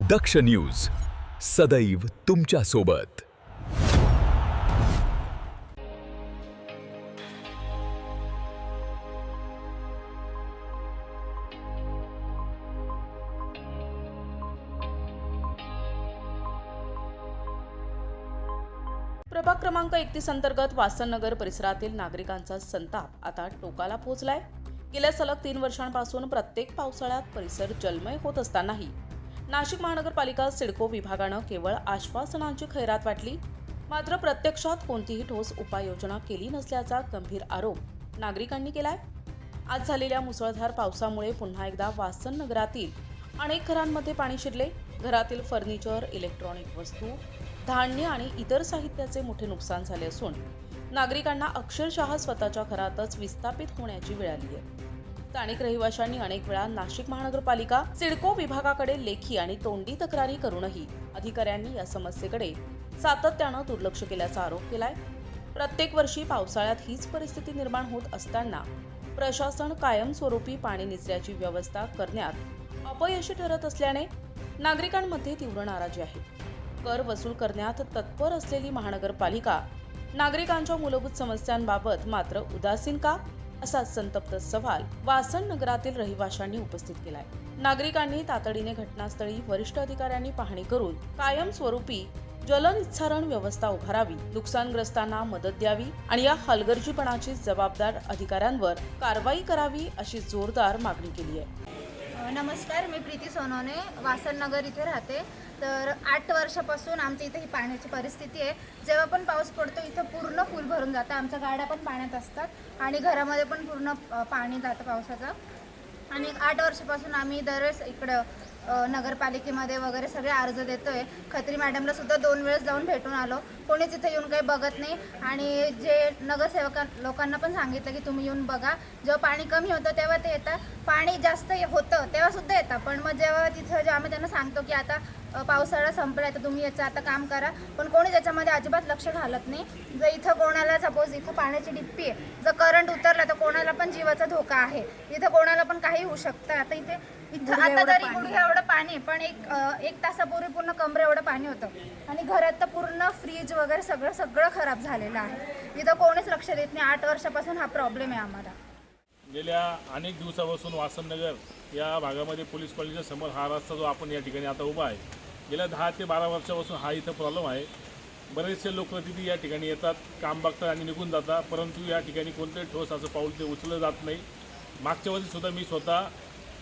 दक्ष news सदैव तुमच्या सोबत। प्रभाग क्रमांक 31 अंतर्गत वासननगर परिसरातील नागरिकांचा संताप आता टोकाला पोहोचलाय। गेल्या सलग 3 वर्षांपासून प्रत्येक पावसाळ्यात परिसर जलमय होत असतानाही नाशिक महानगरपालिका सिडको विभागानं केवळ आश्वासनांची खैरात वाटली, मात्र प्रत्यक्षात कोणतीही ठोस उपाययोजना केली नसल्याचा गंभीर आरोप नागरिकांनी केलाय। आज झालेल्या मुसळधार पावसामुळे पुन्हा एकदा वासननगरातील अनेक घरांमध्ये पाणी शिरले। घरातील फर्निचर, इलेक्ट्रॉनिक वस्तू, धान्य आणि इतर साहित्याचे मोठे नुकसान झाले असून नागरिकांना अक्षरशः स्वतःच्या घरातच विस्थापित होण्याची वेळ आली आहे। स्थानिक रहिवाशांनी अनेक वेळा नाशिक महानगरपालिका सिडको विभागाकडे लेखी आणि तोंडी तक्रारी करूनही अधिकाऱ्यांनी या समस्येकडे सातत्यानं दुर्लक्ष केल्याचा आरोप केलाय। प्रत्येक वर्षी पावसाळ्यात हीच परिस्थिती निर्माण होत असताना प्रशासन कायमस्वरूपी पाणी निचऱ्याची व्यवस्था करण्यात अपयशी ठरत असल्याने नागरिकांमध्ये तीव्र नाराजी आहे। कर वसूल करण्यात तत्पर असलेली महानगरपालिका नागरिकांच्या मूलभूत समस्यांबाबत मात्र उदासीन का, असा संतप्त सवाल वासन नगरातील रहिवाशांनी उपस्थित केलाय। नागरिकांनी तातडीने घटनास्थळी वरिष्ठ अधिकाऱ्यांनी पाहणी करून कायमस्वरूपी जलनिस्सारण व्यवस्था उभारावी, नुकसानग्रस्तांना मदत द्यावी आणि या हलगर्जीपणाची जबाबदार अधिकाऱ्यांवर कारवाई करावी, अशी जोरदार मागणी केली आहे। नमस्कार, मी प्रीती सोनवणे वासननगर इथे राहते। तर 8 वर्षापासून आमच्या इथे ही पाण्याची परिस्थिती आहे। जेव्हा पण पाऊस पडतो इथं पूर्ण फुल भरून जातं, आमच्या गाड्या पण पाण्यात असतात आणि घरामध्ये पण पूर्ण पाणी जातं पावसाचं। आणि 8 वर्षापासून आम्ही दरवेळेस इकडं नगरपालिकेमध्ये वगैरे सगळे अर्ज देतोय। खत्री मॅडमला सुद्धा 2 वेळेस जाऊन भेटून आलो, कोणीच इथे येऊन काही बघत नाही। आणि जे लोकांना पण सांगितलं की तुम्ही येऊन बघा, जेव्हा पाणी कमी होतं तेव्हा ते येतात, पाणी जास्त होतं तेव्हा सुद्धा येतात, पण मग जेव्हा आम्ही त्यांना सांगतो की आता पावसाळा संपलाय तर तुम्ही याचं आता काम करा, पण कोणी त्याच्यामध्ये अजिबात लक्ष घालत नाही। जर इथं कोणाला सपोज इथं पाण्याची डिप्पी आहे, जर करंट उतरला तर कोणाला पण जीवाचा धोका आहे, इथं कोणाला पण काही होऊ शकतं। आता इथं आता तरी गुडघ्या एवढं पाणी, पण एक तासापूर्वी पूर्ण कमरे एवढं पाणी होतं आणि घरात तर पूर्ण फ्रीज वगैरे सगळं खराब झालेलं आहे। इथं कोणीच लक्ष देत नाही। 8 वर्षापासून हा प्रॉब्लेम आहे आम्हाला। गेल्या अनेक दिवसापासून वासननगर या भागामध्ये पोलीस कॉलेजच्या समोर हा रस्ता जो आपण या ठिकाणी आता उभा आहे, गेल्या 10 ते 12 वर्षापासून हा इथं प्रॉब्लेम आहे। बरेचसे लोक तिथे या ठिकाणी येतात, काम बघतात आणि निघून जातात, परंतु या ठिकाणी कोणतेही ठोस असं पाऊल ते उचललं जात नाही। मागच्या वर्षीसुद्धा मी स्वतः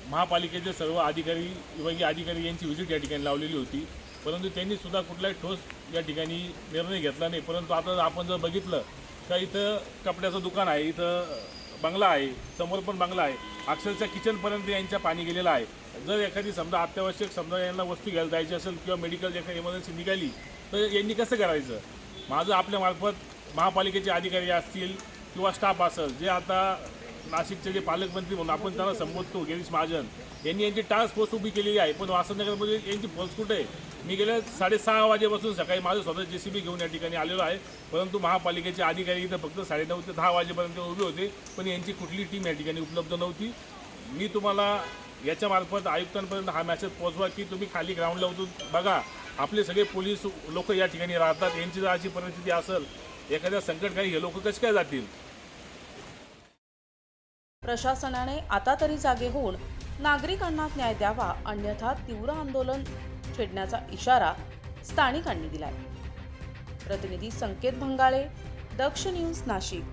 महापालिकेचे सर्व अधिकारी, विभागीय अधिकारी यांची व्हिजिट या ठिकाणी लावलेली होती, परंतु त्यांनीसुद्धा कुठलाही ठोस या ठिकाणी निर्णय घेतला नाही। परंतु आता आपण जर बघितलं तर इथं कपड्याचं दुकान आहे, इथं बंगला आहे, समोर पण बंगला आहे, अक्षरशः किचनपर्यंत यांच्या पाणी गेलेलं आहे। जर एखादी समजा अत्यावश्यक समजा यांना वस्तू घ्यायला जायची असेल किंवा मेडिकल एखादी इमर्जन्सी निघाली तर यांनी कसं करायचं? माझं आपल्यामार्फत महापालिकेचे अधिकारी असतील किंवा स्टाफ असेल, जे आता नाशिकचे जे पालकमंत्री म्हणून आपण त्यांना संबोधतो गिरीश महाजन यांनी यांची टास्क फोर्स उभी केलेली आहे, पण वासननगरमध्ये यांची फोर्स कुठे आहे? मी गेल्या 6:30 वाजेपासून सकाळी माझं स्वतः JCB घेऊन या ठिकाणी आलेलो आहे, परंतु महापालिकेचे अधिकारी इथं फक्त 9:30 ते 10 वाजेपर्यंत उभे होते, पण यांची कुठली टीम या ठिकाणी उपलब्ध नव्हती। मी तुम्हाला याच्यामार्फत आयुक्तांपर्यंत हा मेसेज पोहोचवा की तुम्ही खाली ग्राउंडला उतरून बघा, आपले सगळे पोलीस लोक या ठिकाणी राहतात, यांची जर अशी परिस्थिती असेल एखाद्या संकटकाळी हे लोक कसे काय जातील? प्रशासनाने आता तरी जागे होऊन नागरिकांना न्याय द्यावा, अन्यथा तीव्र आंदोलन छेडण्याचा इशारा स्थानिकांनी दिलाय। प्रतिनिधी संकेत भंगाळे, दक्ष न्यूज, नाशिक।